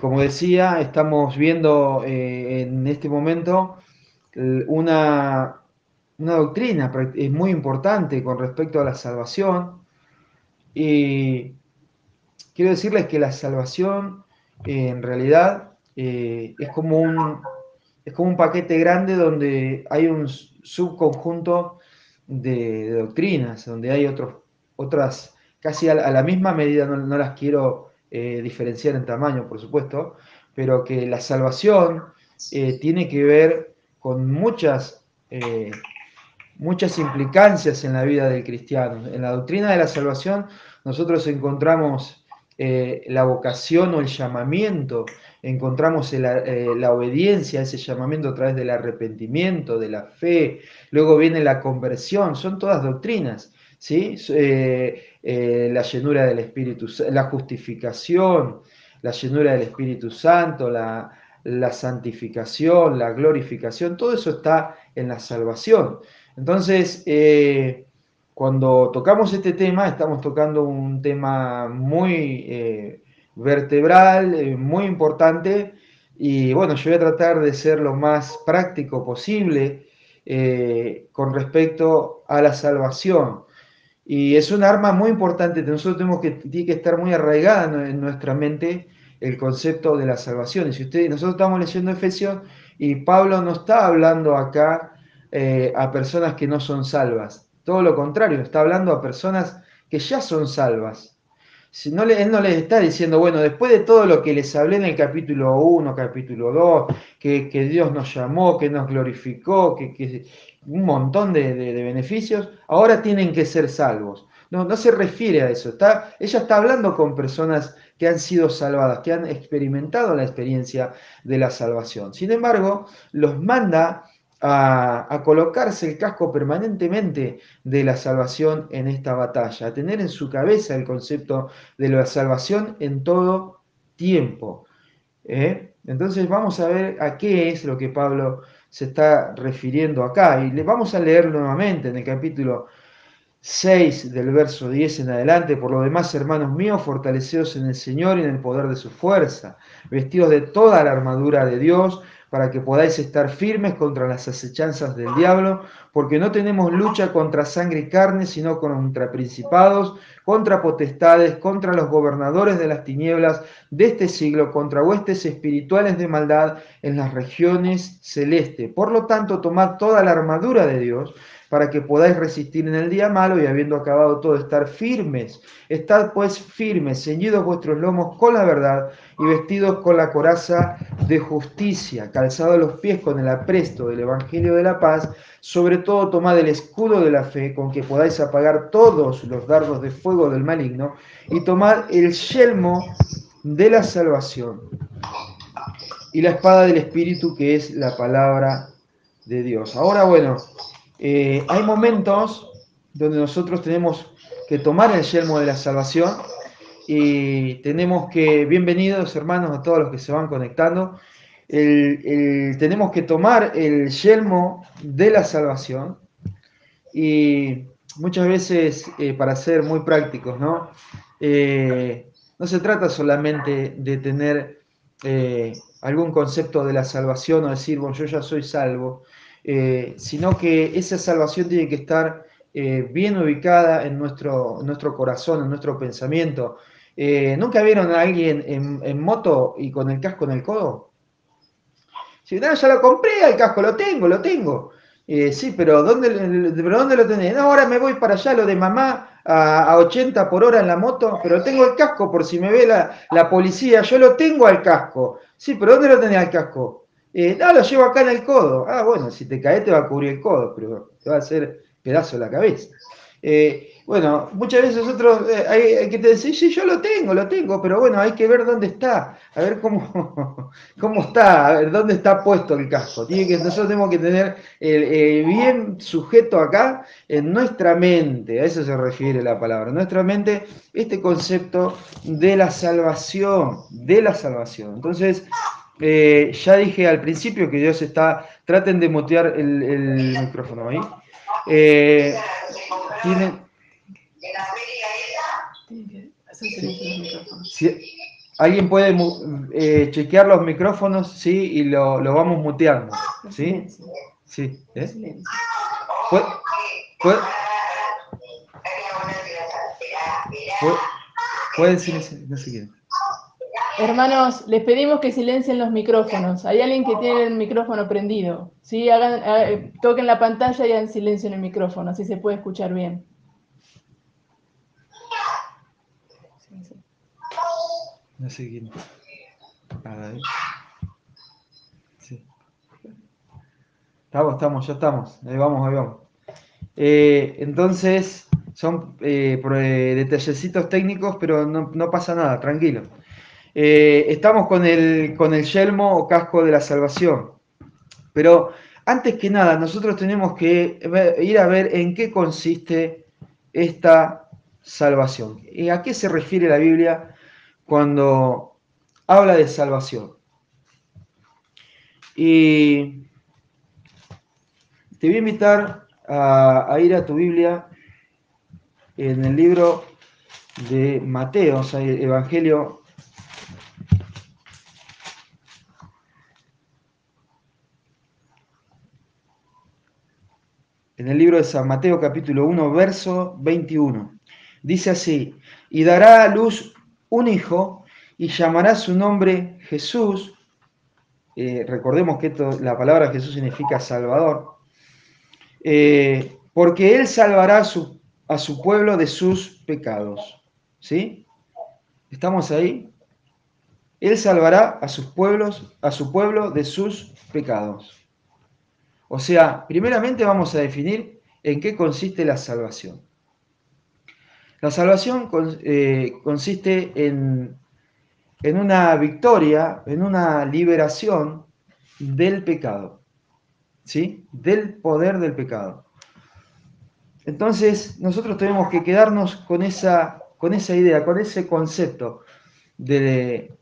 Como decía, estamos viendo en este momento una, una doctrina muy importante con respecto a la salvación. Y quiero decirles que la salvación en realidad es como un paquete grande donde hay un subconjunto de doctrinas, donde hay otras casi a la misma medida, no las quiero diferenciar en tamaño, por supuesto, pero que la salvación tiene que ver con muchas implicancias en la vida del cristiano. En la doctrina de la salvación nosotros encontramos la vocación o el llamamiento, encontramos la obediencia a ese llamamiento a través del arrepentimiento, de la fe, luego viene la conversión, son todas doctrinas, ¿sí? La llenura del Espíritu, la justificación, la llenura del Espíritu Santo, la santificación, la glorificación, todo eso está en la salvación. Entonces, cuando tocamos este tema, estamos tocando un tema muy vertebral, muy importante, y bueno, yo voy a tratar de ser lo más práctico posible con respecto a la salvación. Y es un arma muy importante, nosotros tiene que estar muy arraigada en nuestra mente el concepto de la salvación. Y si nosotros estamos leyendo Efesios y Pablo no está hablando acá a personas que no son salvas, todo lo contrario, está hablando a personas que ya son salvas. Si no él no les está diciendo, bueno, después de todo lo que les hablé en el capítulo 1, capítulo 2, que Dios nos llamó, que nos glorificó, que un montón de beneficios, ahora tienen que ser salvos. No, no se refiere a eso. Ella está hablando con personas que han sido salvadas, que han experimentado la experiencia de la salvación. Sin embargo, los manda a colocarse el casco permanentemente de la salvación en esta batalla, a tener en su cabeza el concepto de la salvación en todo tiempo. Entonces vamos a ver a qué es lo que Pablo se está refiriendo acá. Y le vamos a leer nuevamente en el capítulo 6 del verso 10 en adelante. Por lo demás, hermanos míos, fortaleceos en el Señor y en el poder de su fuerza, vestidos de toda la armadura de Dios, para que podáis estar firmes contra las acechanzas del diablo, porque no tenemos lucha contra sangre y carne, sino contra principados, contra potestades, contra los gobernadores de las tinieblas de este siglo, contra huestes espirituales de maldad en las regiones celestes. Por lo tanto, tomad toda la armadura de Dios, para que podáis resistir en el día malo y habiendo acabado todo, estar firmes. Estad pues firmes, ceñidos vuestros lomos con la verdad y vestidos con la coraza de justicia, calzados los pies con el apresto del Evangelio de la paz, sobre todo tomad el escudo de la fe con que podáis apagar todos los dardos de fuego del maligno y tomad el yelmo de la salvación y la espada del Espíritu que es la palabra de Dios. Ahora, bueno, hay momentos donde nosotros tenemos que tomar el yelmo de la salvación y tenemos que, bienvenidos hermanos a todos los que se van conectando, tenemos que tomar el yelmo de la salvación y muchas veces, para ser muy prácticos, ¿no? No se trata solamente de tener algún concepto de la salvación o decir, bueno, yo ya soy salvo, sino que esa salvación tiene que estar bien ubicada en nuestro corazón, en nuestro pensamiento. ¿Nunca vieron a alguien en moto y con el casco en el codo? Si no, ya lo compré, el casco lo tengo, lo tengo. Sí, pero ¿dónde lo tenés? No, ahora me voy para allá, lo de mamá, a 80 por hora en la moto, pero tengo el casco por si me ve la policía, yo lo tengo al casco. Sí, pero ¿dónde lo tenés al casco? No, lo llevo acá en el codo. Ah, bueno, si te caes te va a cubrir el codo, pero te va a hacer pedazo la cabeza. Bueno, muchas veces nosotros hay que decir, sí, yo lo tengo, pero bueno, hay que ver dónde está, a ver cómo está, a ver dónde está puesto el casco. Nosotros tenemos que tener bien sujeto acá en nuestra mente, a eso se refiere la palabra, en nuestra mente, este concepto de la salvación, de la salvación. Entonces, ya dije al principio que Dios traten de mutear el micrófono ahí. Eh, tienen, Hacer silencio los micrófonos. sí, Alguien puede chequear los micrófonos, sí, y lo vamos muteando, ¿sí? Sí. ¿Puede- puede- Pueden silenciar, no sé quién. Hermanos, les pedimos que silencien los micrófonos. Hay alguien que tiene el micrófono prendido. ¿Sí? Toquen la pantalla y hagan silencio en el micrófono, así se puede escuchar bien. No sé quién. A ver. Sí. Ya estamos. Ahí vamos, ahí vamos. Entonces, son detallecitos técnicos, pero no pasa nada, tranquilo. Estamos con el yelmo o casco de la salvación. Pero antes que nada, nosotros tenemos que ir a ver en qué consiste esta salvación. ¿Y a qué se refiere la Biblia cuando habla de salvación? Y te voy a invitar a ir a tu Biblia en el libro de Mateo, o sea, el Evangelio, en el libro de San Mateo capítulo 1, verso 21. Dice así, y dará a luz un hijo y llamará su nombre Jesús. Recordemos que la palabra Jesús significa Salvador. Porque él salvará a su pueblo de sus pecados. ¿Sí? ¿Estamos ahí? Él salvará a su pueblo de sus pecados. O sea, primeramente vamos a definir en qué consiste la salvación. La salvación consiste en una victoria, en una liberación del pecado, ¿sí? Del poder del pecado. Entonces, nosotros tenemos que quedarnos con esa idea, con ese concepto de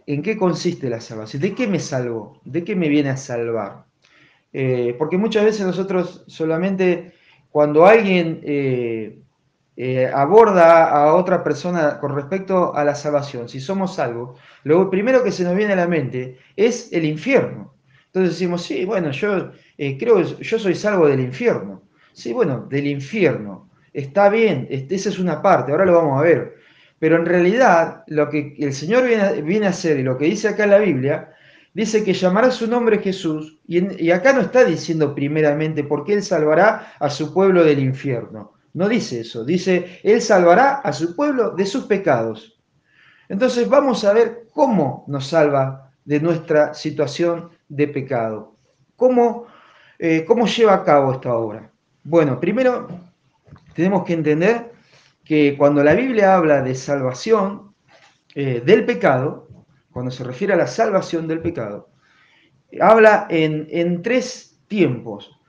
en qué consiste la salvación, de qué me salvo, de qué me viene a salvar. Porque muchas veces nosotros solamente cuando alguien aborda a otra persona con respecto a la salvación, si somos salvos, lo primero que se nos viene a la mente es el infierno. Entonces decimos, sí, bueno, yo creo que yo soy salvo del infierno. Sí, bueno, del infierno. Está bien, esa es una parte, ahora lo vamos a ver. Pero en realidad, lo que el Señor viene a hacer y lo que dice acá en la Biblia, dice que llamará su nombre Jesús, y acá no está diciendo primeramente porque Él salvará a su pueblo del infierno. No dice eso, dice Él salvará a su pueblo de sus pecados. Entonces vamos a ver cómo nos salva de nuestra situación de pecado. ¿Cómo lleva a cabo esta obra? Bueno, primero tenemos que entender que cuando la Biblia habla de salvación del pecado, cuando se refiere a la salvación del pecado, habla en tres tiempos.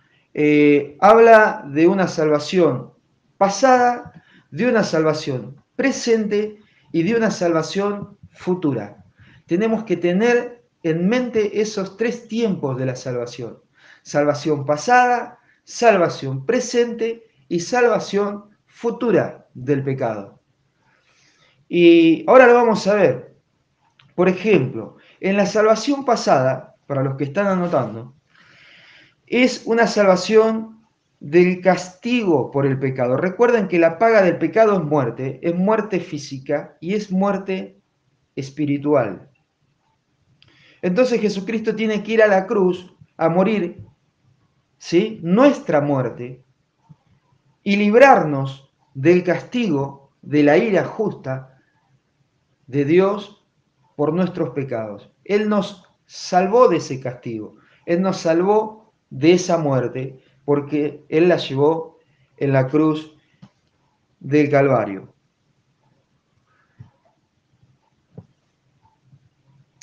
Habla de una salvación pasada, de una salvación presente y de una salvación futura. Tenemos que tener en mente esos tres tiempos de la salvación. Salvación pasada, salvación presente y salvación futura del pecado. Y ahora lo vamos a ver. Por ejemplo, en la salvación pasada, para los que están anotando, es una salvación del castigo por el pecado. Recuerden que la paga del pecado es muerte física y es muerte espiritual. Entonces Jesucristo tiene que ir a la cruz a morir, ¿sí? Nuestra muerte y librarnos del castigo, de la ira justa de Dios por nuestros pecados. Él nos salvó de ese castigo. Él nos salvó de esa muerte porque Él la llevó en la cruz del Calvario.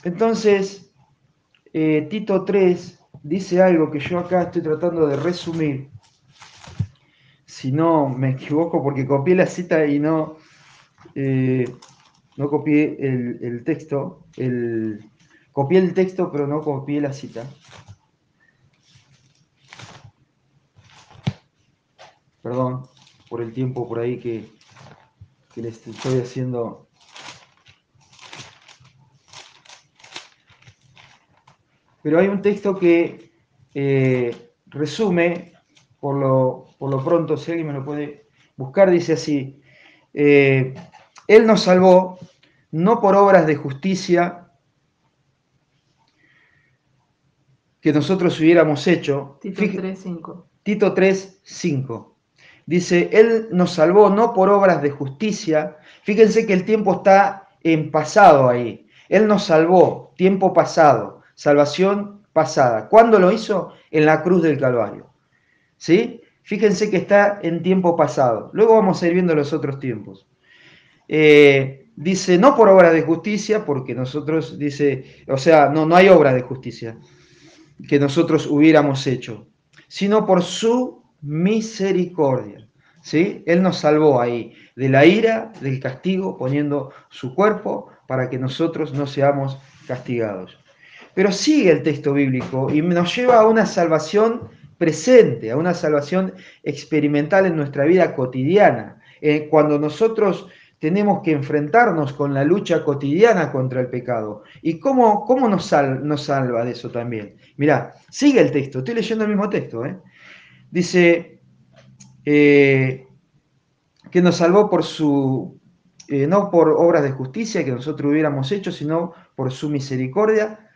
Entonces, Tito 3 dice algo que yo acá estoy tratando de resumir. Si no me equivoco porque copié la cita y no copié el texto. Copié el texto pero no copié la cita. Perdón por el tiempo por ahí que les estoy haciendo pero hay un texto que resume, por lo pronto, si alguien me lo puede buscar, dice así, Él nos salvó no por obras de justicia que nosotros hubiéramos hecho. Tito 3:5. Tito 3:5. Dice, Él nos salvó no por obras de justicia. Fíjense que el tiempo está en pasado ahí. Él nos salvó, tiempo pasado, salvación pasada. ¿Cuándo lo hizo? En la cruz del Calvario. ¿Sí? Fíjense que está en tiempo pasado. Luego vamos a ir viendo los otros tiempos. Dice, no por obras de justicia, porque nosotros, dice, o sea, no hay obra de justicia que nosotros hubiéramos hecho, sino por su misericordia. ¿Sí? Él nos salvó ahí de la ira, del castigo, poniendo su cuerpo para que nosotros no seamos castigados. Pero sigue el texto bíblico y nos lleva a una salvación presente, a una salvación experimental en nuestra vida cotidiana. Cuando nosotros tenemos que enfrentarnos con la lucha cotidiana contra el pecado. ¿Y cómo nos salva de eso también? Mirá, sigue el texto, estoy leyendo el mismo texto. Dice que nos salvó por su, no por obras de justicia que nosotros hubiéramos hecho, sino por su misericordia,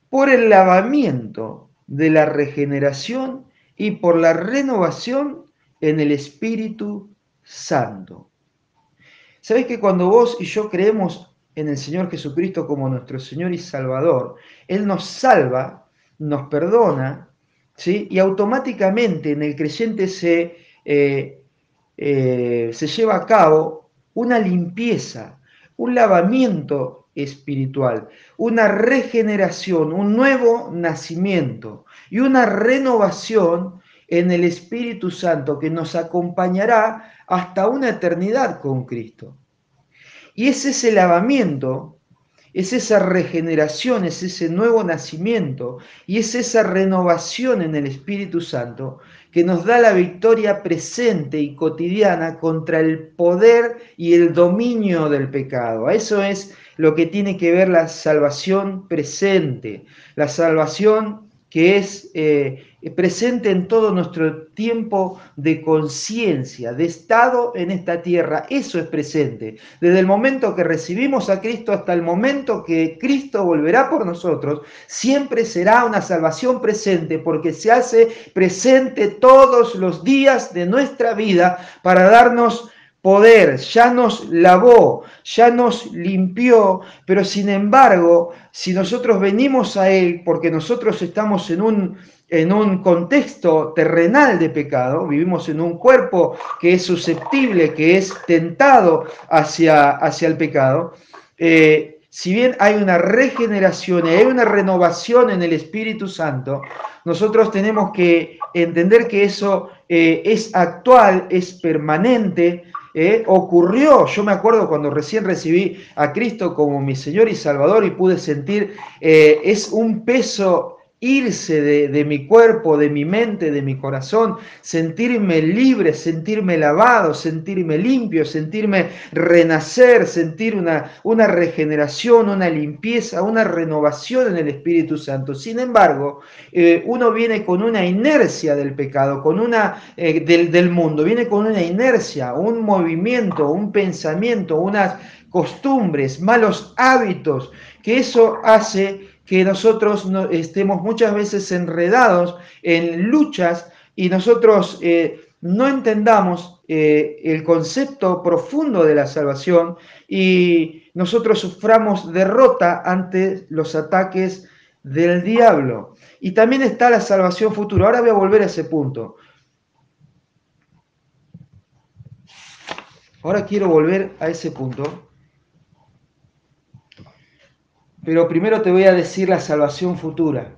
por el lavamiento de la regeneración y por la renovación en el Espíritu Santo. ¿Sabés que cuando vos y yo creemos en el Señor Jesucristo como nuestro Señor y Salvador, Él nos salva, nos perdona, ¿sí? Y automáticamente en el creyente se lleva a cabo una limpieza, un lavamiento espiritual, una regeneración, un nuevo nacimiento y una renovación en el Espíritu Santo que nos acompañará hasta una eternidad con Cristo. Y es ese lavamiento, es esa regeneración, es ese nuevo nacimiento y es esa renovación en el Espíritu Santo que nos da la victoria presente y cotidiana contra el poder y el dominio del pecado. Eso es lo que tiene que ver la salvación presente, la salvación que es presente en todo nuestro tiempo de conciencia, de estado en esta tierra. Eso es presente. Desde el momento que recibimos a Cristo hasta el momento que Cristo volverá por nosotros, siempre será una salvación presente, porque se hace presente todos los días de nuestra vida para darnos poder. Ya nos lavó, ya nos limpió, pero sin embargo, si nosotros venimos a Él, porque nosotros estamos en un contexto terrenal de pecado, vivimos en un cuerpo que es susceptible, que es tentado hacia el pecado, si bien hay una regeneración y hay una renovación en el Espíritu Santo, nosotros tenemos que entender que eso es actual, es permanente. Ocurrió, yo me acuerdo cuando recién recibí a Cristo como mi Señor y Salvador y pude sentir, es un peso irse de mi cuerpo, de mi mente, de mi corazón, sentirme libre, sentirme lavado, sentirme limpio, sentirme renacer, sentir una regeneración, una limpieza, una renovación en el Espíritu Santo. Sin embargo, uno viene con una inercia del pecado, con del mundo, viene con una inercia, un movimiento, un pensamiento, unas costumbres, malos hábitos, que eso hace que nosotros estemos muchas veces enredados en luchas y nosotros no entendamos el concepto profundo de la salvación y nosotros suframos derrota ante los ataques del diablo. Y también está la salvación futura. Ahora voy a volver a ese punto. Ahora quiero volver a ese punto. Pero primero te voy a decir la salvación futura.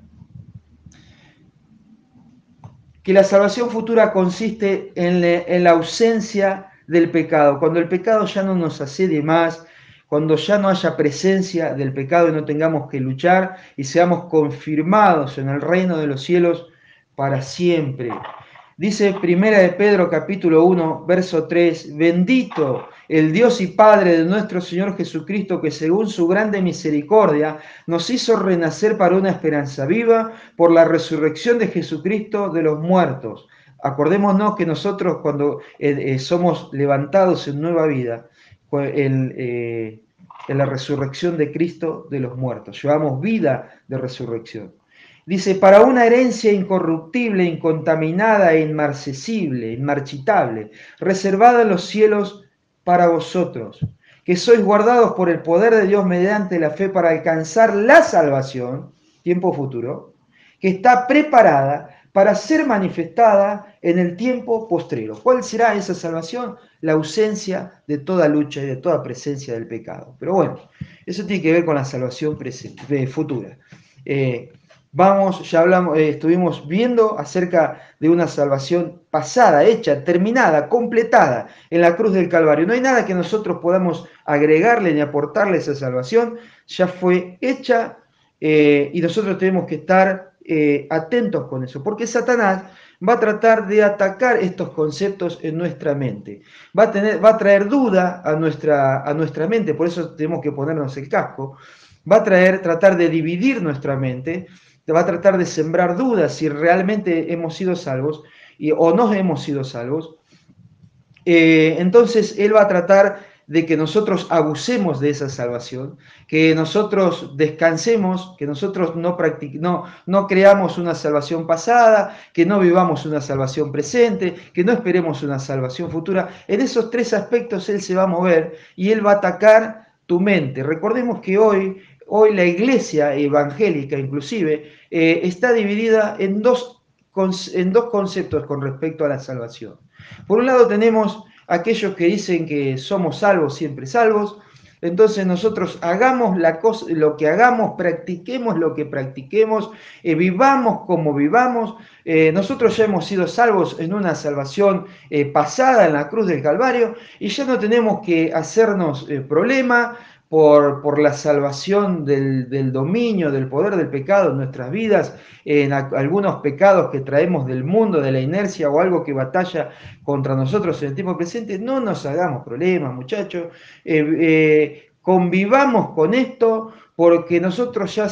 Que la salvación futura consiste en la ausencia del pecado. Cuando el pecado ya no nos asedie más, cuando ya no haya presencia del pecado y no tengamos que luchar y seamos confirmados en el reino de los cielos para siempre. Dice Primera de Pedro capítulo 1, verso 3, bendito el Dios y Padre de nuestro Señor Jesucristo, que según su grande misericordia nos hizo renacer para una esperanza viva por la resurrección de Jesucristo de los muertos. Acordémonos que nosotros cuando somos levantados en nueva vida, en la resurrección de Cristo de los muertos, llevamos vida de resurrección. Dice, para una herencia incorruptible, incontaminada e inmarcesible, inmarchitable, reservada en los cielos para vosotros, que sois guardados por el poder de Dios mediante la fe para alcanzar la salvación, tiempo futuro, que está preparada para ser manifestada en el tiempo postrero. ¿Cuál será esa salvación? La ausencia de toda lucha y de toda presencia del pecado. Pero bueno, eso tiene que ver con la salvación presente, futura. Ya hablamos, estuvimos viendo acerca de una salvación pasada, hecha, terminada, completada en la cruz del Calvario. No hay nada que nosotros podamos agregarle ni aportarle a esa salvación, ya fue hecha y nosotros tenemos que estar atentos con eso, porque Satanás va a tratar de atacar estos conceptos en nuestra mente, va a traer duda a nuestra mente, por eso tenemos que ponernos el casco, va a tratar de dividir nuestra mente, va a tratar de sembrar dudas si realmente hemos sido salvos o no hemos sido salvos. Entonces Él va a tratar de que nosotros abusemos de esa salvación, que nosotros descansemos, que nosotros no creamos una salvación pasada, que no vivamos una salvación presente, que no esperemos una salvación futura. En esos tres aspectos Él se va a mover y Él va a atacar tu mente. Recordemos que hoy la iglesia evangélica inclusive está dividida en dos conceptos con respecto a la salvación. Por un lado tenemos aquellos que dicen que somos salvos, siempre salvos, entonces nosotros hagamos lo que hagamos, practiquemos lo que practiquemos, vivamos como vivamos, nosotros ya hemos sido salvos en una salvación pasada en la cruz del Calvario y ya no tenemos que hacernos problema por la salvación del dominio, del poder del pecado en nuestras vidas, en algunos pecados que traemos del mundo, de la inercia o algo que batalla contra nosotros en el tiempo presente. No nos hagamos problemas, muchachos. Convivamos con esto porque nosotros ya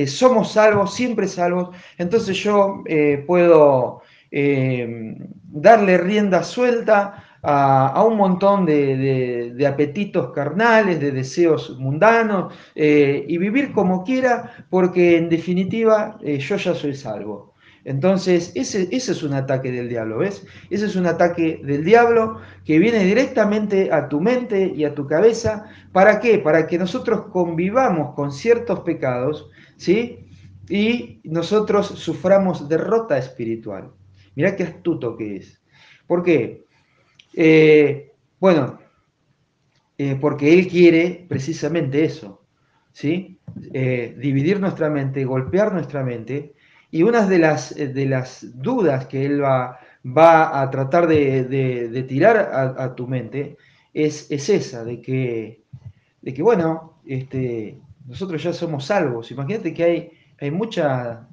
somos salvos, siempre salvos. Entonces yo puedo darle rienda suelta a un montón de apetitos carnales, de deseos mundanos, y vivir como quiera, porque en definitiva yo ya soy salvo. Entonces, ese es un ataque del diablo, ¿ves? Ese es un ataque del diablo que viene directamente a tu mente y a tu cabeza. ¿Para qué? Para que nosotros convivamos con ciertos pecados, ¿sí? Y nosotros suframos derrota espiritual. Mirá qué astuto que es. ¿Por qué? Bueno, porque Él quiere precisamente eso, ¿sí? Dividir nuestra mente, golpear nuestra mente, y una de las dudas que Él va a tratar de tirar a tu mente es esa, de que bueno, nosotros ya somos salvos. Imagínate que hay mucha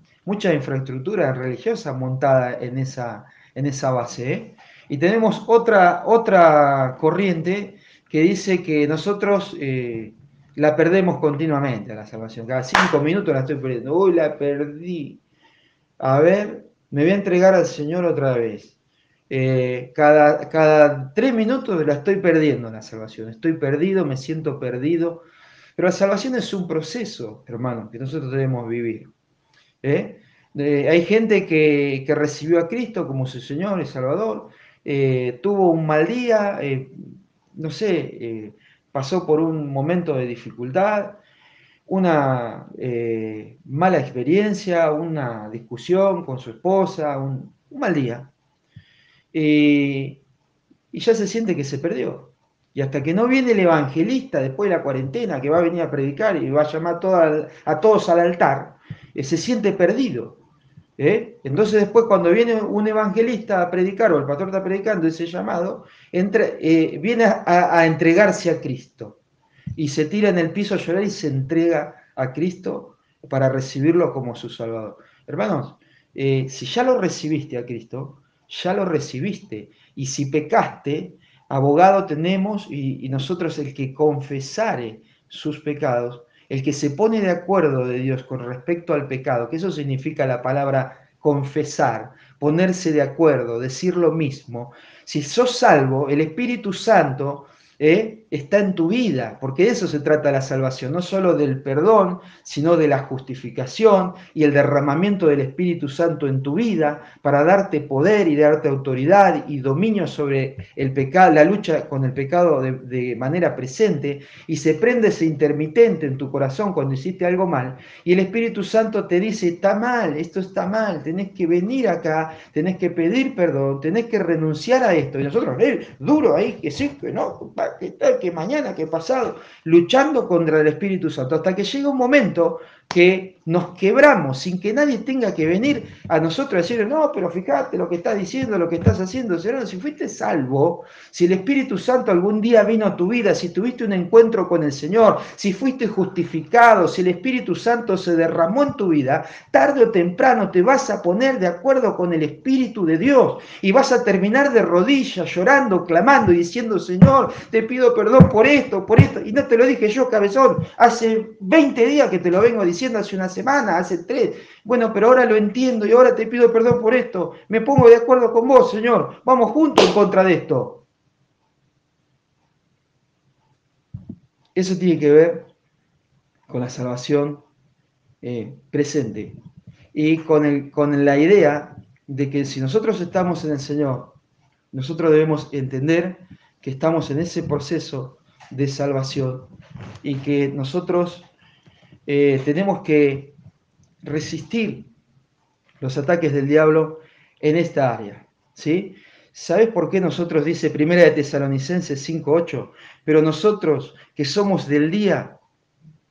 infraestructura religiosa montada en esa base, ¿eh? Y tenemos otra corriente que dice que nosotros la perdemos continuamente a la salvación. Cada 5 minutos la estoy perdiendo. Uy, la perdí. A ver, me voy a entregar al Señor otra vez. Cada 3 minutos la estoy perdiendo la salvación. Estoy perdido, me siento perdido. Pero la salvación es un proceso, hermano, que nosotros debemos vivir. Hay gente que recibió a Cristo como su Señor y Salvador, tuvo un mal día, no sé, pasó por un momento de dificultad, una mala experiencia, una discusión con su esposa, un mal día, y ya se siente que se perdió. Y hasta que no viene el evangelista después de la cuarentena, que va a venir a predicar y va a llamar a todos al altar, se siente perdido. Entonces después cuando viene un evangelista a predicar, o el pastor está predicando ese llamado, viene a entregarse a Cristo. Y se tira en el piso a llorar y se entrega a Cristo para recibirlo como su Salvador. Hermanos, si ya lo recibiste a Cristo, ya lo recibiste. Y si pecaste, abogado tenemos y nosotros el que confesare sus pecados, el que se pone de acuerdo de Dios con respecto al pecado, que eso significa la palabra confesar, ponerse de acuerdo, decir lo mismo. Si sos salvo, el Espíritu Santo está en tu vida, porque de eso se trata la salvación, no solo del perdón, sino de la justificación y el derramamiento del Espíritu Santo en tu vida para darte poder y darte autoridad y dominio sobre el pecado, la lucha con el pecado de manera presente, y se prende ese intermitente en tu corazón cuando hiciste algo mal, y el Espíritu Santo te dice, está mal, esto está mal, tenés que venir acá, tenés que pedir perdón, tenés que renunciar a esto, y nosotros, duro ahí, que sí, que no, que tal, que mañana, que pasado, luchando contra el Espíritu Santo, hasta que llega un momento que nos quebramos sin que nadie tenga que venir a nosotros a decir, no, pero fíjate lo que estás diciendo, lo que estás haciendo. Señor, si fuiste salvo, si el Espíritu Santo algún día vino a tu vida, si tuviste un encuentro con el Señor, si fuiste justificado, si el Espíritu Santo se derramó en tu vida, tarde o temprano te vas a poner de acuerdo con el Espíritu de Dios y vas a terminar de rodillas, llorando, clamando y diciendo, Señor, te pido perdón por esto, y no te lo dije yo, cabezón, hace 20 días que te lo vengo diciendo, hace una semana, hace 3, bueno, pero ahora lo entiendo y ahora te pido perdón por esto, me pongo de acuerdo con vos, Señor, vamos juntos en contra de esto. Eso tiene que ver con la salvación presente y con la idea de que si nosotros estamos en el Señor, nosotros debemos entender que estamos en ese proceso de salvación y que nosotros tenemos que resistir los ataques del diablo en esta área, ¿sí? ¿Sabes por qué nosotros, dice Primera de Tesalonicenses 5:8, pero nosotros que somos del día,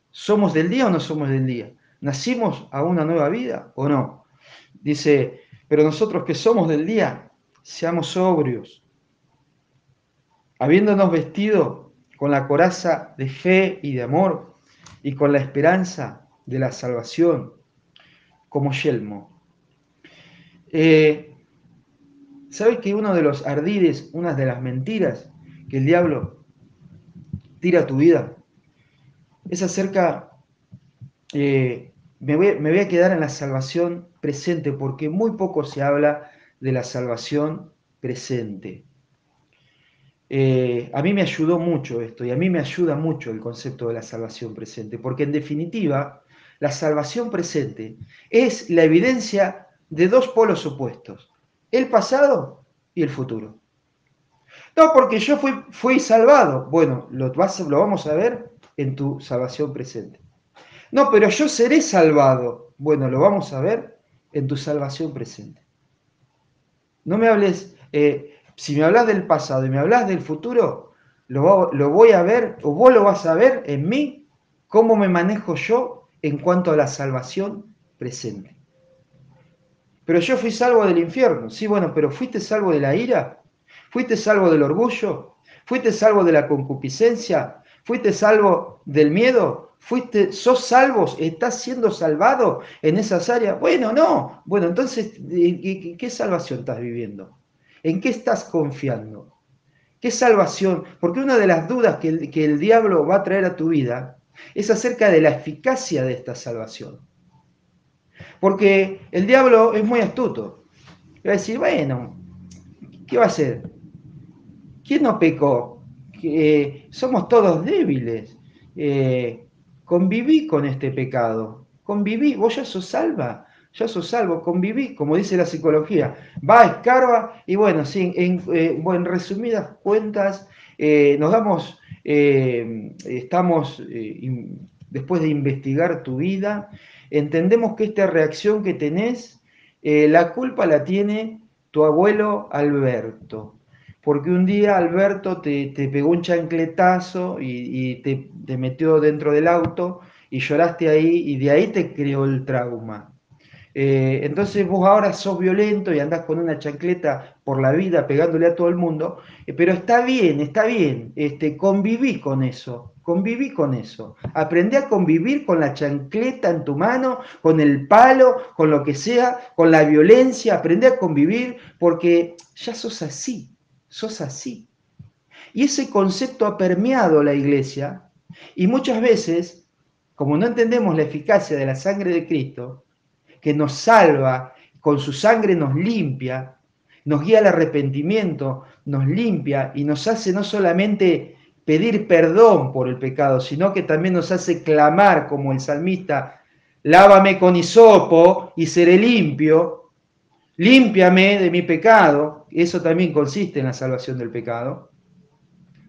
¿somos del día o no somos del día? ¿Nacimos a una nueva vida o no? Dice, pero nosotros que somos del día, seamos sobrios, habiéndonos vestido con la coraza de fe y de amor y con la esperanza de la salvación como yelmo. ¿Sabes que uno de los ardides, una de las mentiras que el diablo tira a tu vida es acerca, me voy a quedar en la salvación presente porque muy poco se habla de la salvación presente. A mí me ayudó mucho esto y a mí me ayuda mucho el concepto de la salvación presente, porque en definitiva la salvación presente es la evidencia de dos polos opuestos, el pasado y el futuro. No, porque yo fui salvado. Bueno, lo vamos a ver en tu salvación presente. No, pero yo seré salvado. Bueno, lo vamos a ver en tu salvación presente. No me hables, si me hablas del pasado y me hablas del futuro, lo voy a ver, o vos lo vas a ver en mí, cómo me manejo yo en cuanto a la salvación presente. Pero yo fui salvo del infierno. Sí, bueno, pero ¿fuiste salvo de la ira? ¿Fuiste salvo del orgullo? ¿Fuiste salvo de la concupiscencia? ¿Fuiste salvo del miedo? ¿Sos salvo? ¿Estás siendo salvado en esas áreas? Bueno, no. Bueno, entonces, ¿qué salvación estás viviendo? ¿En qué estás confiando? ¿Qué salvación? Porque una de las dudas que el diablo va a traer a tu vida es acerca de la eficacia de esta salvación. Porque el diablo es muy astuto. Va a decir, bueno, ¿qué va a hacer? ¿Quién no pecó? Somos todos débiles. Conviví con este pecado. Conviví, vos ya sos salvo, conviví, como dice la psicología. Va, escarba, y bueno, sí, en resumidas cuentas, estamos, después de investigar tu vida, entendemos que esta reacción que tenés, la culpa la tiene tu abuelo Alberto. Porque un día Alberto te pegó un chancletazo y te metió dentro del auto y lloraste ahí y de ahí te creó el trauma. Entonces vos ahora sos violento y andás con una chancleta por la vida pegándole a todo el mundo, pero está bien, conviví con eso, aprendí a convivir con la chancleta en tu mano, con el palo, con lo que sea, con la violencia, aprendí a convivir porque ya sos así, sos así. Y ese concepto ha permeado la iglesia y muchas veces, como no entendemos la eficacia de la sangre de Cristo, que nos salva, con su sangre nos limpia, nos guía al arrepentimiento, nos limpia y nos hace no solamente pedir perdón por el pecado, sino que también nos hace clamar como el salmista, lávame con hisopo y seré limpio, límpiame de mi pecado. Eso también consiste en la salvación del pecado.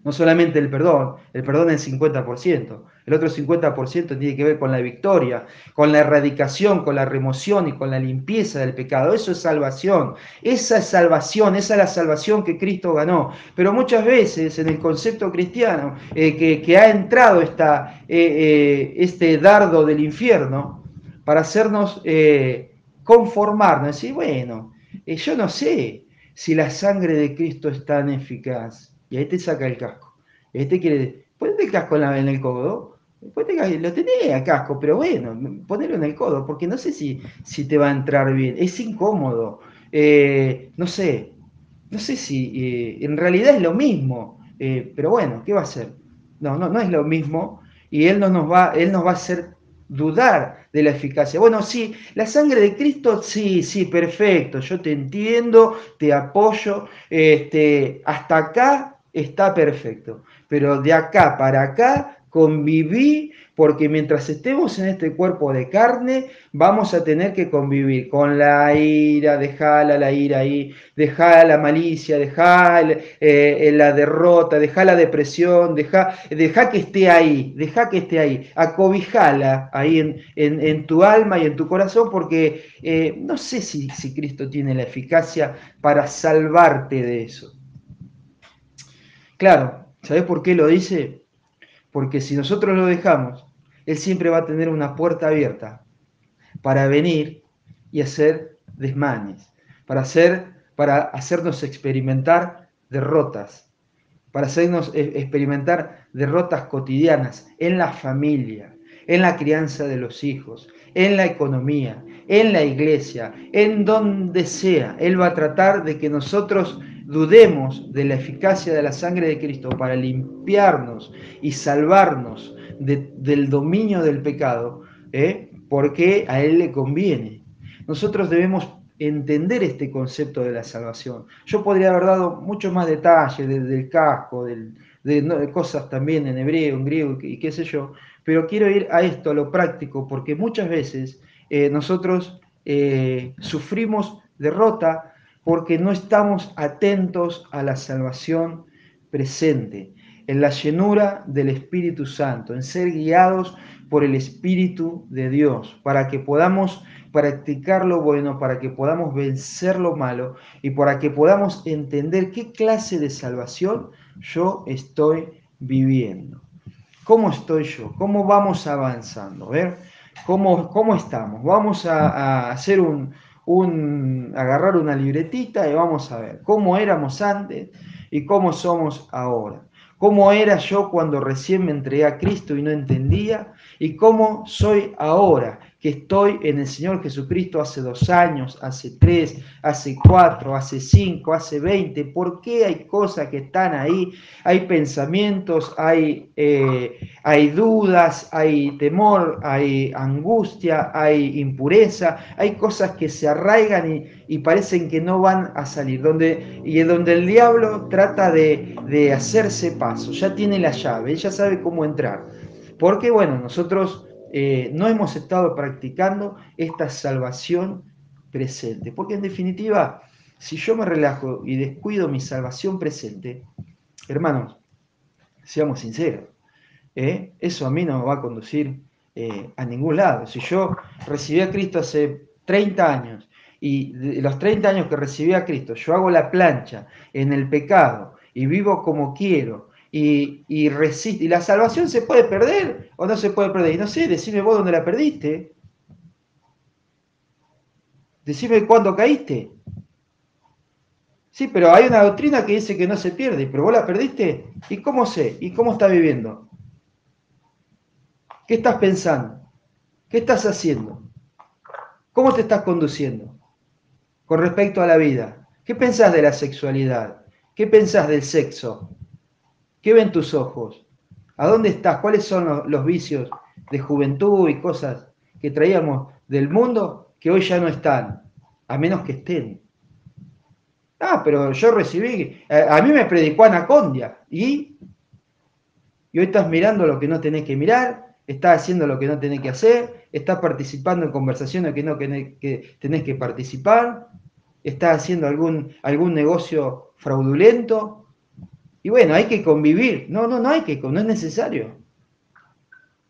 No solamente el perdón es el 50%, el otro 50% tiene que ver con la victoria, con la erradicación, con la remoción y con la limpieza del pecado. Eso es salvación, esa es salvación, esa es la salvación que Cristo ganó. Pero muchas veces en el concepto cristiano que ha entrado este dardo del infierno para hacernos conformarnos, decir, bueno, yo no sé si la sangre de Cristo es tan eficaz. Y ahí te saca el casco. Y ahí te quiere, ponete el casco en el codo. Lo tenés a casco, pero bueno, ponelo en el codo, porque no sé si te va a entrar bien. Es incómodo. No sé si en realidad es lo mismo. Pero bueno, ¿qué va a hacer? No es lo mismo. Y él nos va a hacer dudar de la eficacia. Bueno, sí, la sangre de Cristo, sí, perfecto, yo te entiendo, te apoyo, hasta acá está perfecto, pero de acá para acá conviví, porque mientras estemos en este cuerpo de carne, vamos a tener que convivir con la ira, dejala la ira ahí, dejá la malicia, dejá la derrota, dejá la depresión, dejá que esté ahí, acobijala ahí en tu alma y en tu corazón, porque no sé si Cristo tiene la eficacia para salvarte de eso. Claro, ¿sabés por qué lo dice? Porque si nosotros lo dejamos, Él siempre va a tener una puerta abierta para venir y hacer desmanes, para hacernos experimentar derrotas, para hacernos experimentar derrotas cotidianas en la familia, en la crianza de los hijos, en la economía, en la iglesia, en donde sea. Él va a tratar de que nosotros dudemos de la eficacia de la sangre de Cristo para limpiarnos y salvarnos del dominio del pecado, porque a Él le conviene. Nosotros debemos entender este concepto de la salvación. Yo podría haber dado mucho más detalle del casco, de cosas también en hebreo, en griego y qué sé yo, pero quiero ir a esto, a lo práctico, porque muchas veces nosotros sufrimos derrota porque no estamos atentos a la salvación presente, en la llenura del Espíritu Santo, en ser guiados por el Espíritu de Dios, para que podamos practicar lo bueno, para que podamos vencer lo malo y para que podamos entender qué clase de salvación yo estoy viviendo. ¿Cómo estoy yo? ¿Cómo vamos avanzando? A ver, ¿cómo estamos? Vamos a hacer agarrar una libretita y vamos a ver cómo éramos antes y cómo somos ahora. Cómo era yo cuando recién me entregué a Cristo y no entendía, y cómo soy ahora que estoy en el Señor Jesucristo hace 2 años, hace 3, hace 4, hace 5, hace 20. ¿Por qué hay cosas que están ahí? Hay pensamientos, hay dudas, hay temor, hay angustia, hay impureza, hay cosas que se arraigan y parecen que no van a salir, y es donde el diablo trata de hacerse paso, ya tiene la llave, ella sabe cómo entrar, porque bueno, nosotros no hemos estado practicando esta salvación presente, porque en definitiva, si yo me relajo y descuido mi salvación presente, hermanos, seamos sinceros, eso a mí no me va a conducir a ningún lado. Si yo recibí a Cristo hace 30 años y de los 30 años que recibí a Cristo, yo hago la plancha en el pecado y vivo como quiero y resisto, ¿y la salvación se puede perder o no se puede perder? Y no sé, decime vos dónde la perdiste. Decime cuándo caíste. Sí, pero hay una doctrina que dice que no se pierde, pero vos la perdiste. ¿Y cómo sé? ¿Y cómo estás viviendo? ¿Qué estás pensando? ¿Qué estás haciendo? ¿Cómo te estás conduciendo con respecto a la vida? ¿Qué pensás de la sexualidad? ¿Qué pensás del sexo? ¿Qué ven tus ojos? ¿A dónde estás? ¿Cuáles son los vicios de juventud y cosas que traíamos del mundo que hoy ya no están? A menos que estén. Ah, pero yo recibí, a mí me predicó Anacondia, y hoy estás mirando lo que no tenés que mirar, estás haciendo lo que no tenés que hacer, estás participando en conversaciones que no tenés que participar, estás haciendo algún negocio fraudulento, y bueno, hay que convivir. No hay que, no es necesario.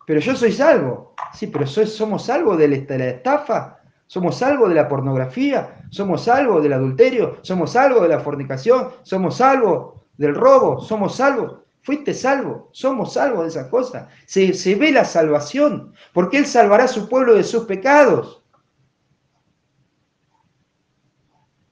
Pero yo soy salvo. Sí, pero somos salvos de la estafa, somos salvos de la pornografía, somos salvos del adulterio, somos salvos de la fornicación, somos salvos del robo, somos salvos. Fuiste salvo, somos salvos de esas cosas. Se ve la salvación, porque Él salvará a su pueblo de sus pecados.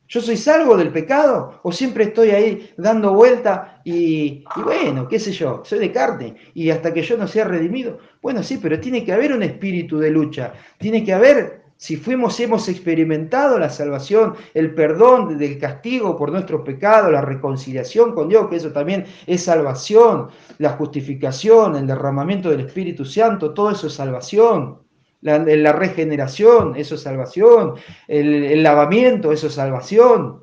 ¿Yo soy salvo del pecado? ¿O siempre estoy ahí dando vuelta y bueno, qué sé yo, soy de carne y hasta que yo no sea redimido? Bueno, sí, pero tiene que haber un espíritu de lucha. Tiene que haber, si hemos experimentado la salvación, el perdón del castigo por nuestros pecados, la reconciliación con Dios, que eso también es salvación, la justificación, el derramamiento del Espíritu Santo, todo eso es salvación. La regeneración, eso es salvación. El lavamiento, eso es salvación.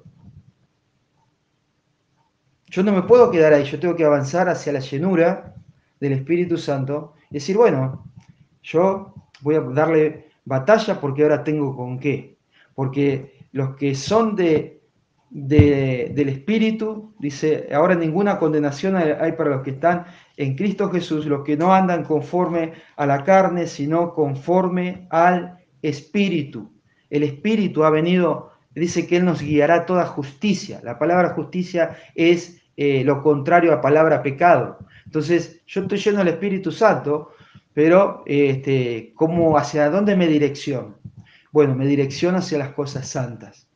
Yo no me puedo quedar ahí, yo tengo que avanzar hacia la llenura del Espíritu Santo y decir, bueno, yo voy a darle batalla porque ahora tengo con qué. Porque los que son del Espíritu, dice, ahora ninguna condenación hay para los que están en Cristo Jesús, los que no andan conforme a la carne, sino conforme al Espíritu. El Espíritu ha venido, dice que Él nos guiará a toda justicia. La palabra justicia es lo contrario a la palabra pecado. Entonces, yo estoy lleno del Espíritu Santo, pero ¿cómo, hacia dónde me direcciono? Bueno, me direcciono hacia las cosas santas,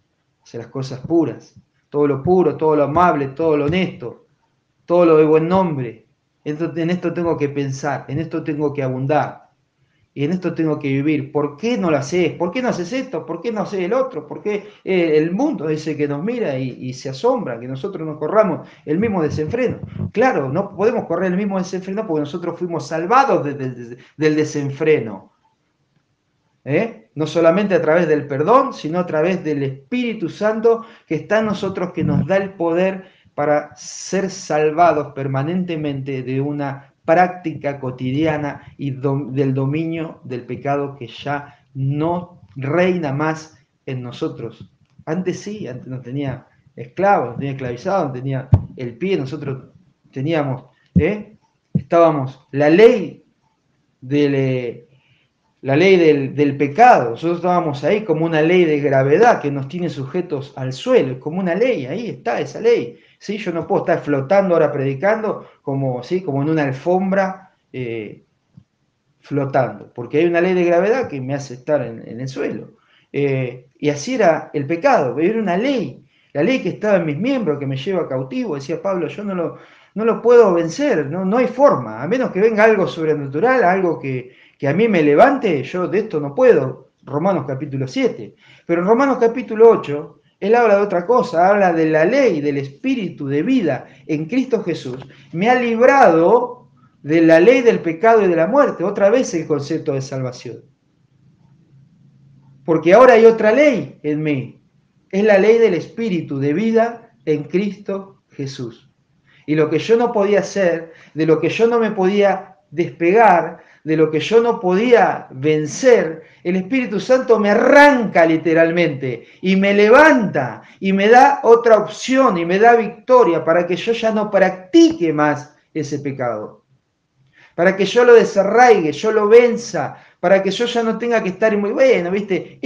hacia las cosas puras, todo lo puro, todo lo amable, todo lo honesto, todo lo de buen nombre. En esto tengo que pensar, en esto tengo que abundar, y en esto tengo que vivir. ¿Por qué no lo haces? ¿Por qué no haces esto? ¿Por qué no haces el otro? ¿Por qué el mundo es el que nos mira y se asombra que nosotros nos corramos el mismo desenfreno? Claro, no podemos correr el mismo desenfreno porque nosotros fuimos salvados del desenfreno. No solamente a través del perdón, sino a través del Espíritu Santo que está en nosotros, que nos da el poder para ser salvados permanentemente de una práctica cotidiana y del dominio del pecado que ya no reina más en nosotros. Antes sí, antes no tenía esclavos, no tenía esclavizados, no tenía el pie, nosotros teníamos, estábamos, la ley del pecado, nosotros estábamos ahí como una ley de gravedad que nos tiene sujetos al suelo, como una ley, ahí está esa ley. ¿Sí? Yo no puedo estar flotando ahora predicando como, ¿sí? como en una alfombra flotando, porque hay una ley de gravedad que me hace estar en el suelo. Y así era el pecado, era una ley, la ley que estaba en mis miembros, que me lleva cautivo, decía Pablo, yo no lo puedo vencer, no hay forma, a menos que venga algo sobrenatural, algo que a mí me levante, yo de esto no puedo. Romanos capítulo 7. Pero en Romanos capítulo 8, él habla de otra cosa, habla de la ley, del espíritu de vida en Cristo Jesús. Me ha librado de la ley del pecado y de la muerte. Otra vez el concepto de salvación. Porque ahora hay otra ley en mí. Es la ley del espíritu de vida en Cristo Jesús. Y lo que yo no podía hacer, de lo que yo no me podía despegar, de lo que yo no podía vencer, el Espíritu Santo me arranca literalmente y me levanta y me da otra opción y me da victoria para que yo ya no practique más ese pecado. Para que yo lo desarraigue, yo lo venza, para que yo ya no tenga que estar muy bueno, ¿viste?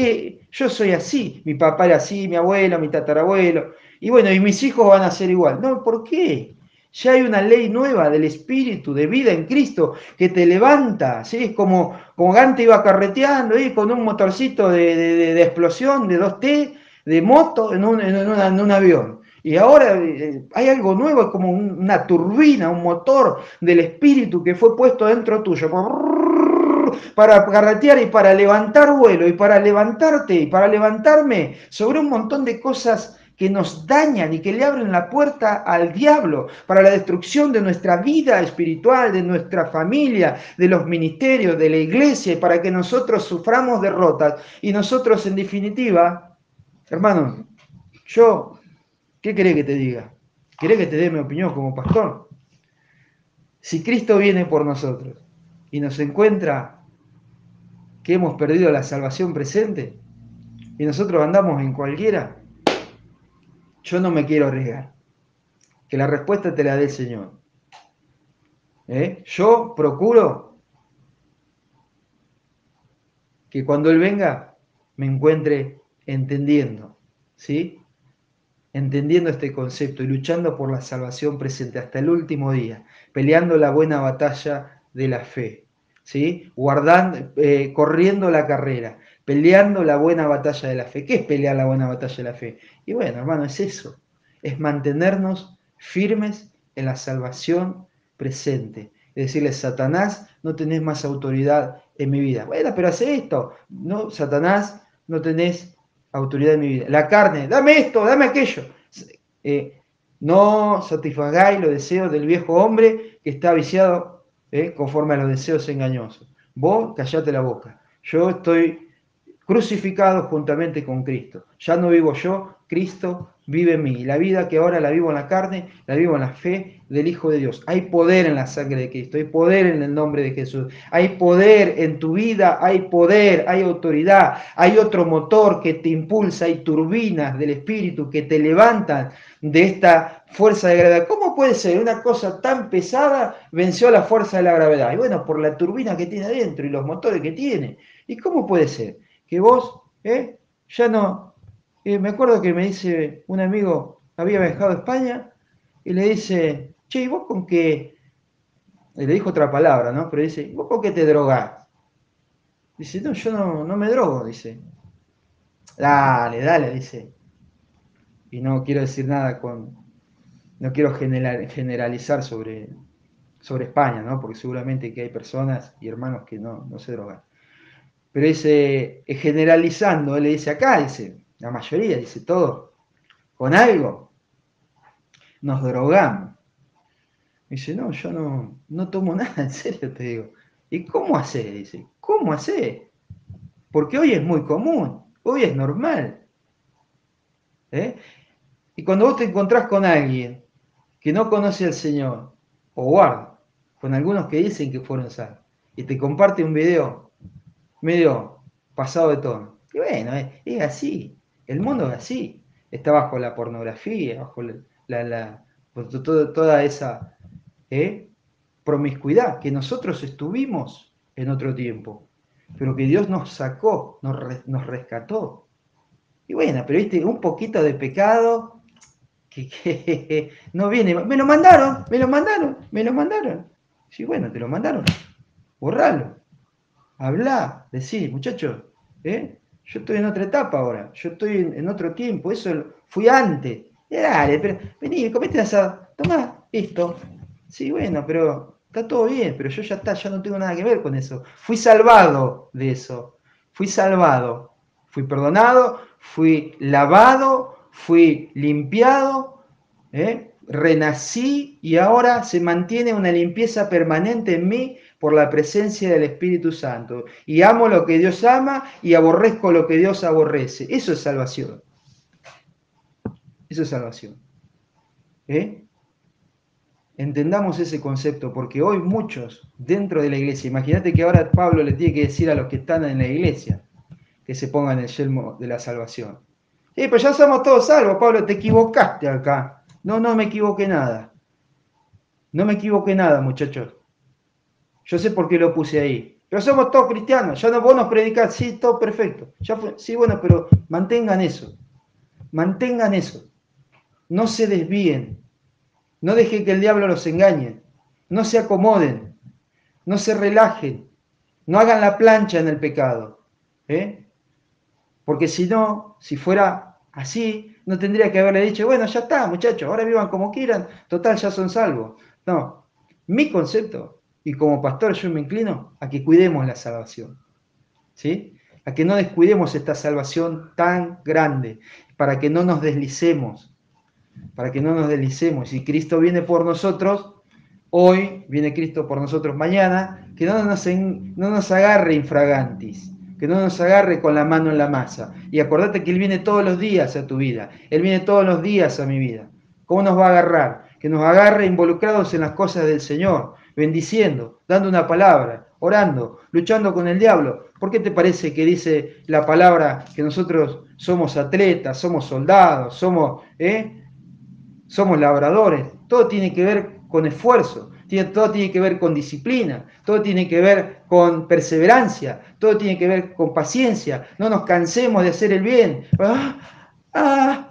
Yo soy así, mi papá era así, mi abuelo, mi tatarabuelo, y bueno, y mis hijos van a ser igual. No, ¿por qué? Ya hay una ley nueva del Espíritu, de vida en Cristo, que te levanta, ¿sí? Es como Gante iba carreteando ahí con un motorcito de explosión de 2T, de moto, en un avión. Y ahora hay algo nuevo, es como una turbina, un motor del Espíritu que fue puesto dentro tuyo para carretear y para levantar vuelo y para levantarte y para levantarme sobre un montón de cosas que nos dañan y que le abren la puerta al diablo para la destrucción de nuestra vida espiritual, de nuestra familia, de los ministerios, de la iglesia, y para que nosotros suframos derrotas. Y nosotros, en definitiva, hermano, ¿qué querés que te diga? ¿Querés que te dé mi opinión como pastor? Si Cristo viene por nosotros y nos encuentra que hemos perdido la salvación presente y nosotros andamos en cualquiera, yo no me quiero arriesgar. Que la respuesta te la dé el Señor. Yo procuro que cuando Él venga me encuentre entendiendo, ¿sí? Entendiendo este concepto y luchando por la salvación presente hasta el último día, peleando la buena batalla de la fe, ¿sí? Corriendo la carrera, peleando la buena batalla de la fe. ¿Qué es pelear la buena batalla de la fe? Y bueno, hermano, es eso, es mantenernos firmes en la salvación presente. Es decirle, Satanás, no tenés más autoridad en mi vida. Bueno, pero hace esto. No, Satanás, no tenés autoridad en mi vida. La carne, dame esto, dame aquello. No satisfagáis los deseos del viejo hombre que está viciado conforme a los deseos engañosos. Vos callate la boca. Yo estoy crucificado juntamente con Cristo. Ya no vivo yo, Cristo vive en mí. La vida que ahora la vivo en la carne, la vivo en la fe del Hijo de Dios. Hay poder en la sangre de Cristo, hay poder en el nombre de Jesús, hay poder en tu vida, hay poder, hay autoridad, hay otro motor que te impulsa, hay turbinas del Espíritu que te levantan de esta fuerza de gravedad. ¿Cómo puede ser una cosa tan pesada venció a la fuerza de la gravedad? Y bueno, por la turbina que tiene adentro y los motores que tiene. ¿Y cómo puede ser que vos ya no... me acuerdo que me dice un amigo, había viajado a España, y le dice, che, ¿y vos con qué? Y le dijo otra palabra, ¿no? Pero dice, ¿vos con qué te drogás? Dice, no, yo no me drogo, dice. Dale, dice. Y no quiero decir nada no quiero generalizar sobre España, ¿no? Porque seguramente que hay personas y hermanos que no se drogan. Pero dice, generalizando, él le dice acá, dice, la mayoría, dice, todo, con algo, nos drogamos. Dice, no, yo no tomo nada, en serio te digo. ¿Y cómo hace? Dice, ¿cómo hace? Porque hoy es muy común, hoy es normal. Y cuando vos te encontrás con alguien que no conoce al Señor, o guarda, con algunos que dicen que fueron salvos, y te comparte un video medio pasado de tono. Y bueno, es así, el mundo es así, está bajo la pornografía, bajo toda esa promiscuidad que nosotros estuvimos en otro tiempo, pero que Dios nos sacó, nos rescató. Y bueno, pero viste, un poquito de pecado que no viene. Me lo mandaron. Sí, bueno, te lo mandaron. Borralo. Hablá, decí, muchachos, yo estoy en otra etapa ahora, yo estoy en otro tiempo, eso fui antes. Dale, pero vení, comete asado, tomá esto. Sí, bueno, pero está todo bien, pero yo ya no tengo nada que ver con eso. Fui salvado de eso. Fui salvado. Fui perdonado, fui lavado, fui limpiado, renací y ahora se mantiene una limpieza permanente en mí por la presencia del Espíritu Santo. Y amo lo que Dios ama y aborrezco lo que Dios aborrece. Eso es salvación. Eso es salvación. Entendamos ese concepto, porque hoy muchos dentro de la iglesia, imagínate que ahora Pablo le tiene que decir a los que están en la iglesia que se pongan el yelmo de la salvación. Pero ya somos todos salvos, Pablo, te equivocaste acá. No me equivoqué nada. No me equivoqué nada, muchachos. Yo sé por qué lo puse ahí. Pero somos todos cristianos. Ya no, vos nos predicás, sí, todo perfecto. Sí, bueno, pero mantengan eso. Mantengan eso. No se desvíen. No deje que el diablo los engañe. No se acomoden. No se relajen. No hagan la plancha en el pecado. Porque si no, si fuera así, no tendría que haberle dicho, bueno, ya está, muchachos, ahora vivan como quieran, total, ya son salvos. No, mi concepto, y como pastor yo me inclino a que cuidemos la salvación, ¿sí? A que no descuidemos esta salvación tan grande, para que no nos deslicemos, para que no nos deslicemos. Si Cristo viene por nosotros, hoy viene Cristo por nosotros mañana, que no nos agarre infragantis, que no nos agarre con la mano en la masa. Y acordate que Él viene todos los días a tu vida, Él viene todos los días a mi vida. ¿Cómo nos va a agarrar? Que nos agarre involucrados en las cosas del Señor, bendiciendo, dando una palabra, orando, luchando con el diablo. ¿Por qué te parece que dice la palabra que nosotros somos atletas, somos soldados, somos labradores? Todo tiene que ver con esfuerzo, todo tiene que ver con disciplina, todo tiene que ver con perseverancia, todo tiene que ver con paciencia. No nos cansemos de hacer el bien.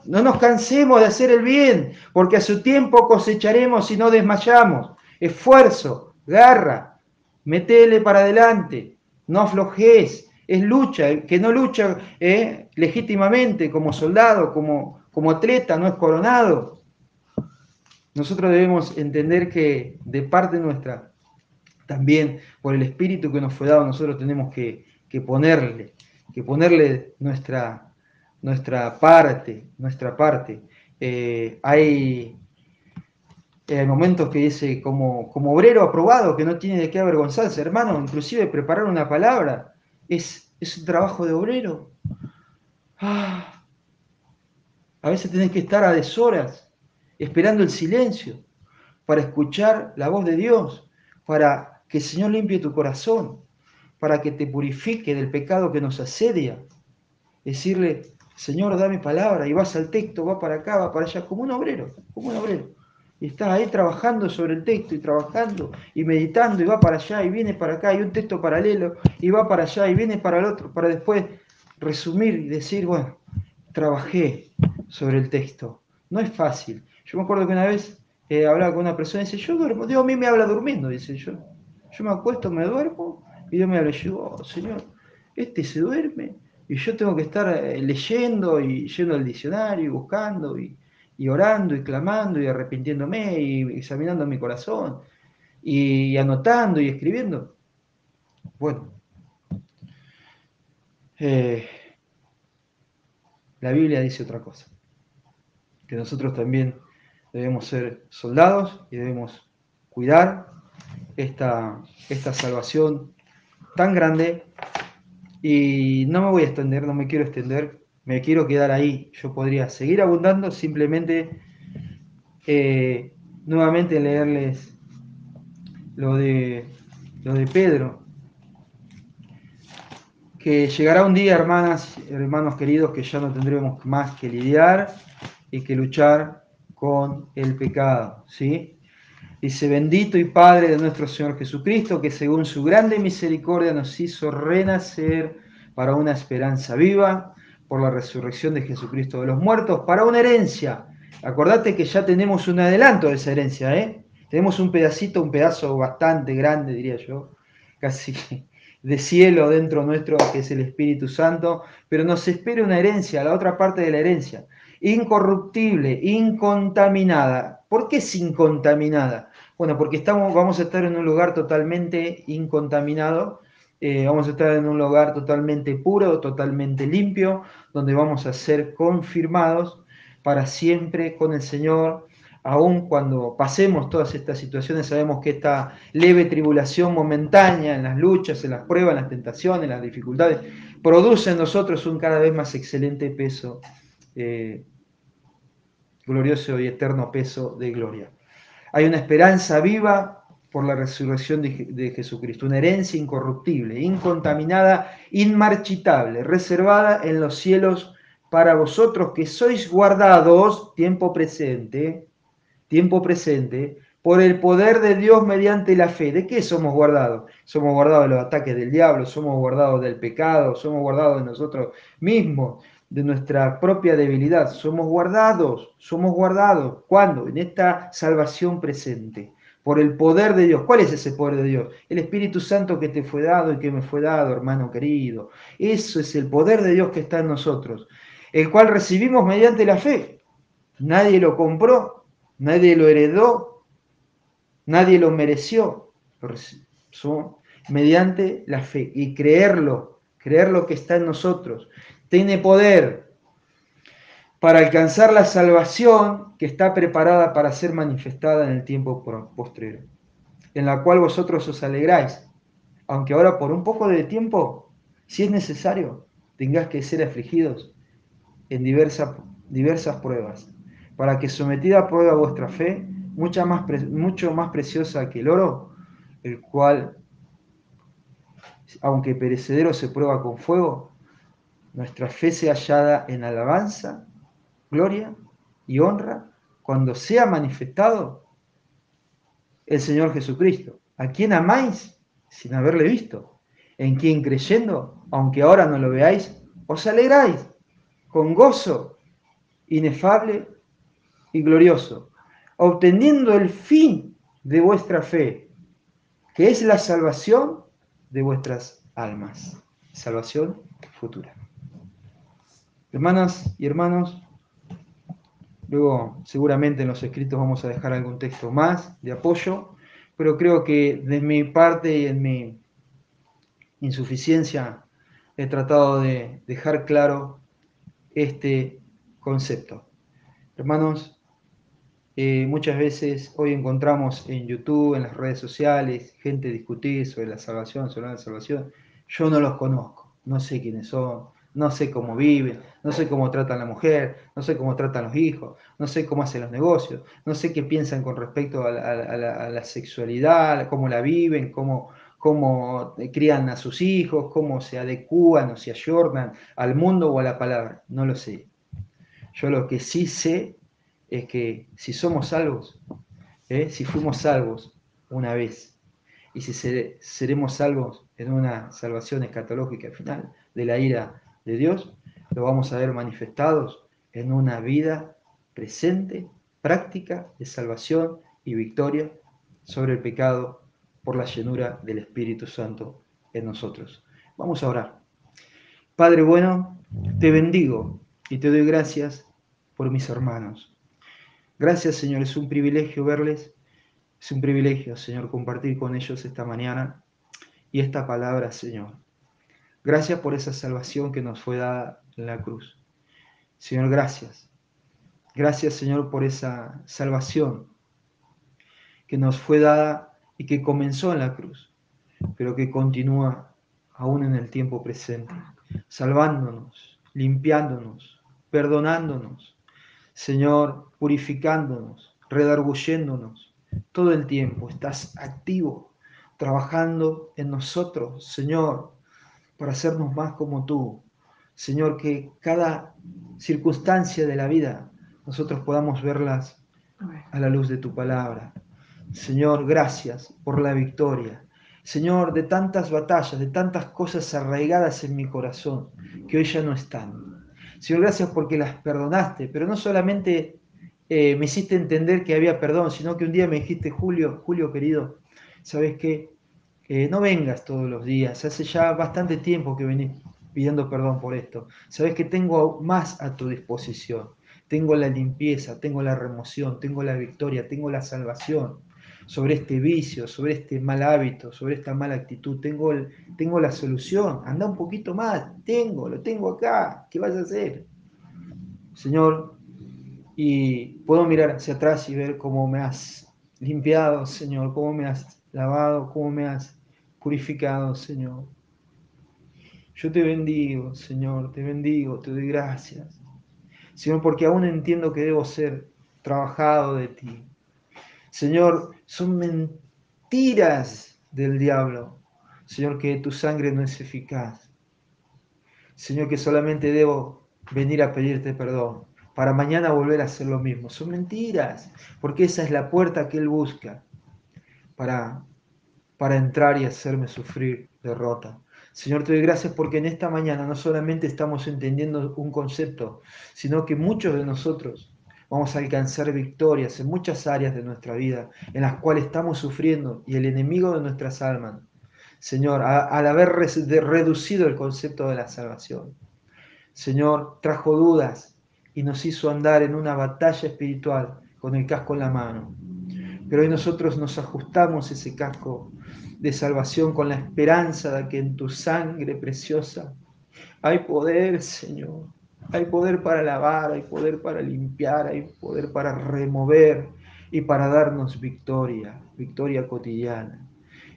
No nos cansemos de hacer el bien, porque a su tiempo cosecharemos y no desmayamos. Esfuerzo, garra, metele para adelante, no aflojes, es lucha. El que no lucha legítimamente como soldado, como atleta, no es coronado. Nosotros debemos entender que de parte nuestra, también por el espíritu que nos fue dado, nosotros tenemos que ponerle nuestra parte. Hay momentos que dice, como obrero aprobado, que no tiene de qué avergonzarse, hermano, inclusive preparar una palabra es un trabajo de obrero. A veces tenés que estar a deshoras, esperando el silencio, para escuchar la voz de Dios, para que el Señor limpie tu corazón, para que te purifique del pecado que nos asedia. Decirle, Señor, dame palabra, y vas al texto, va para acá, va para allá, como un obrero. Y estás ahí trabajando sobre el texto, y trabajando, y meditando, y va para allá, y viene para acá, y un texto paralelo, y va para allá, y viene para el otro, para después resumir y decir, bueno, trabajé sobre el texto. No es fácil. Yo me acuerdo que una vez hablaba con una persona y dice, yo duermo, Dios a mí me habla durmiendo, dice yo me acuesto, me duermo, y Dios me habla, y yo, oh, Señor, este se duerme, y yo tengo que estar leyendo, y yendo al diccionario, y buscando, y orando, y clamando, y arrepintiéndome, y examinando mi corazón, y anotando, y escribiendo. Bueno, la Biblia dice otra cosa, que nosotros también debemos ser soldados y debemos cuidar esta salvación tan grande. Y no me voy a extender, no me quiero extender, me quiero quedar ahí. Yo podría seguir abundando, simplemente nuevamente leerles lo de Pedro, que llegará un día, hermanas, hermanos queridos, que ya no tendremos más que lidiar y que luchar con el pecado, ¿sí? Dice, bendito y Padre de nuestro Señor Jesucristo, que según su grande misericordia nos hizo renacer para una esperanza viva, por la resurrección de Jesucristo de los muertos, para una herencia. Acordate que ya tenemos un adelanto de esa herencia, ¿eh? Tenemos un pedazo bastante grande, diría yo, casi de cielo dentro nuestro, que es el Espíritu Santo, pero nos espera una herencia, la otra parte de la herencia, incorruptible, incontaminada. ¿Por qué es incontaminada? Bueno, porque vamos a estar en un lugar totalmente incontaminado, vamos a estar en un lugar totalmente puro, totalmente limpio, donde vamos a ser confirmados para siempre con el Señor. Aun cuando pasemos todas estas situaciones, sabemos que esta leve tribulación momentánea en las luchas, en las pruebas, en las tentaciones, en las dificultades, produce en nosotros un cada vez más excelente peso, glorioso y eterno peso de gloria. Hay una esperanza viva por la resurrección de Jesucristo, una herencia incorruptible, incontaminada, inmarchitable, reservada en los cielos para vosotros que sois guardados, tiempo presente, por el poder de Dios mediante la fe. ¿De qué somos guardados? Somos guardados de los ataques del diablo, somos guardados del pecado, somos guardados de nosotros mismos, de nuestra propia debilidad. Somos guardados, somos guardados. ¿Cuándo? En esta salvación presente, por el poder de Dios. ¿Cuál es ese poder de Dios? El Espíritu Santo que te fue dado y que me fue dado, hermano querido. Eso es el poder de Dios que está en nosotros, el cual recibimos mediante la fe. Nadie lo compró, nadie lo heredó, nadie lo mereció. Son mediante la fe y creerlo que está en nosotros. Tiene poder para alcanzar la salvación que está preparada para ser manifestada en el tiempo postrero, en la cual vosotros os alegráis, aunque ahora por un poco de tiempo, si es necesario, tengáis que ser afligidos en diversas pruebas, para que sometida a prueba vuestra fe, mucho más preciosa que el oro, el cual, aunque perecedero se prueba con fuego, nuestra fe sea hallada en alabanza, gloria y honra cuando sea manifestado el Señor Jesucristo, a quien amáis sin haberle visto, en quien creyendo, aunque ahora no lo veáis, os alegráis con gozo inefable y glorioso, obteniendo el fin de vuestra fe, que es la salvación de vuestras almas, salvación futura. Hermanas y hermanos, luego seguramente en los escritos vamos a dejar algún texto más de apoyo, pero creo que de mi parte y en mi insuficiencia he tratado de dejar claro este concepto. Hermanos, muchas veces hoy encontramos en YouTube, en las redes sociales, gente discutir sobre la salvación, sobre la salvación. Yo no los conozco, no sé quiénes son, no sé cómo viven, no sé cómo tratan a la mujer, no sé cómo tratan a los hijos, no sé cómo hacen los negocios, no sé qué piensan con respecto a la sexualidad, cómo la viven, cómo crían a sus hijos, cómo se adecúan o se ayornan al mundo o a la palabra. No lo sé. Yo lo que sí sé es que si somos salvos, si fuimos salvos una vez, y si seremos salvos en una salvación escatológica final de la ira de Dios, lo vamos a ver manifestados en una vida presente, práctica de salvación y victoria sobre el pecado por la llenura del Espíritu Santo en nosotros. Vamos a orar. Padre bueno, te bendigo y te doy gracias por mis hermanos. Gracias, Señor, es un privilegio verles, es un privilegio, Señor, compartir con ellos esta mañana y esta palabra, Señor. Gracias por esa salvación que nos fue dada en la cruz. Señor, gracias. Gracias, Señor, por esa salvación que nos fue dada y que comenzó en la cruz, pero que continúa aún en el tiempo presente, salvándonos, limpiándonos, perdonándonos, Señor, purificándonos, redarguyéndonos. Todo el tiempo estás activo, trabajando en nosotros, Señor, para hacernos más como tú. Señor, que cada circunstancia de la vida nosotros podamos verlas a la luz de tu palabra. Señor, gracias por la victoria. Señor, de tantas batallas, de tantas cosas arraigadas en mi corazón que hoy ya no están. Señor, gracias porque las perdonaste, pero no solamente me hiciste entender que había perdón, sino que un día me dijiste, Julio querido, ¿sabes qué? No vengas todos los días, hace ya bastante tiempo que venís pidiendo perdón por esto. Sabes que tengo más a tu disposición. Tengo la limpieza, tengo la remoción, tengo la victoria, tengo la salvación sobre este vicio, sobre este mal hábito, sobre esta mala actitud. Tengo la solución. Anda un poquito más, lo tengo acá. ¿Qué vas a hacer? Señor, y puedo mirar hacia atrás y ver cómo me has limpiado, Señor, cómo me has lavado, cómo me has purificado, Señor. Yo te bendigo, Señor, te bendigo, te doy gracias. Señor, porque aún entiendo que debo ser trabajado de ti. Señor, son mentiras del diablo. Señor, que tu sangre no es eficaz. Señor, que solamente debo venir a pedirte perdón para mañana volver a hacer lo mismo. Son mentiras, porque esa es la puerta que Él busca para entrar y hacerme sufrir derrota. Señor, te doy gracias porque en esta mañana no solamente estamos entendiendo un concepto, sino que muchos de nosotros vamos a alcanzar victorias en muchas áreas de nuestra vida en las cuales estamos sufriendo y el enemigo de nuestras almas, Señor, al haber reducido el concepto de la salvación, Señor, trajo dudas y nos hizo andar en una batalla espiritual con el casco en la mano. Pero hoy nosotros nos ajustamos ese casco de salvación con la esperanza de que en tu sangre preciosa hay poder, Señor. Hay poder para lavar, hay poder para limpiar, hay poder para remover y para darnos victoria, victoria cotidiana.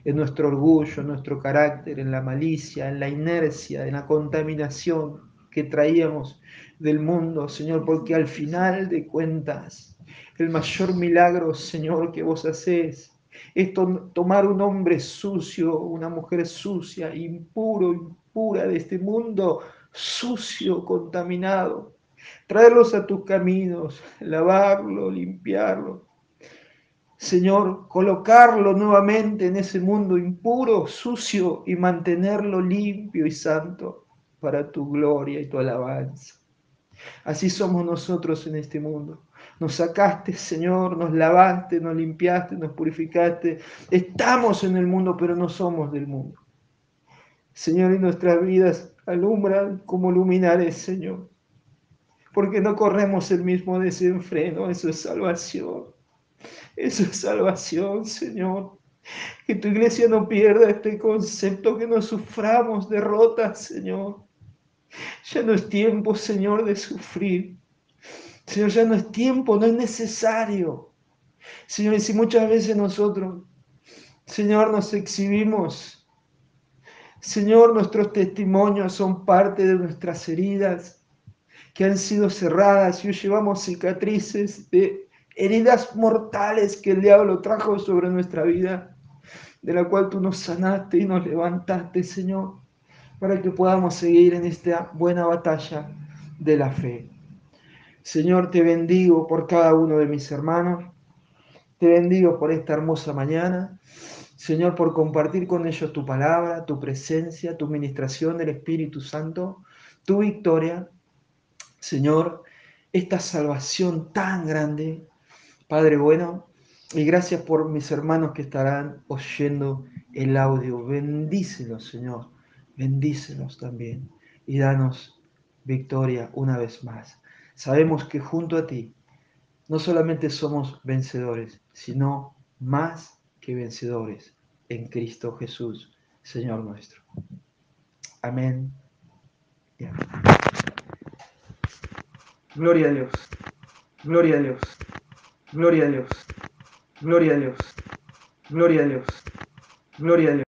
En nuestro orgullo, en nuestro carácter, en la malicia, en la inercia, en la contaminación que traíamos del mundo, Señor, porque al final de cuentas, el mayor milagro, Señor, que vos hacés es tomar un hombre sucio, una mujer sucia, impuro, impura de este mundo, sucio, contaminado, traerlos a tus caminos, lavarlo, limpiarlo. Señor, colocarlo nuevamente en ese mundo impuro, sucio y mantenerlo limpio y santo para tu gloria y tu alabanza. Así somos nosotros en este mundo. Nos sacaste, Señor, nos lavaste, nos limpiaste, nos purificaste. Estamos en el mundo, pero no somos del mundo. Señor, y nuestras vidas alumbran como luminares, Señor. Porque no corremos el mismo desenfreno. Eso es salvación. Eso es salvación, Señor. Que tu iglesia no pierda este concepto, que no suframos derrotas, Señor. Ya no es tiempo, Señor, de sufrir. Señor, ya no es tiempo, no es necesario. Señor, y si muchas veces nosotros, Señor, nos exhibimos, Señor, nuestros testimonios son parte de nuestras heridas que han sido cerradas y hoy llevamos cicatrices de heridas mortales que el diablo trajo sobre nuestra vida, de la cual tú nos sanaste y nos levantaste, Señor, para que podamos seguir en esta buena batalla de la fe. Señor, te bendigo por cada uno de mis hermanos, te bendigo por esta hermosa mañana, Señor, por compartir con ellos tu palabra, tu presencia, tu ministración del Espíritu Santo, tu victoria, Señor, esta salvación tan grande, Padre bueno, y gracias por mis hermanos que estarán oyendo el audio. Bendícelos, Señor, bendícelos también y danos victoria una vez más. Sabemos que junto a ti no solamente somos vencedores, sino más que vencedores en Cristo Jesús, Señor nuestro. Amén. Y amén. Gloria a Dios, gloria a Dios, gloria a Dios, gloria a Dios, gloria a Dios, gloria a Dios.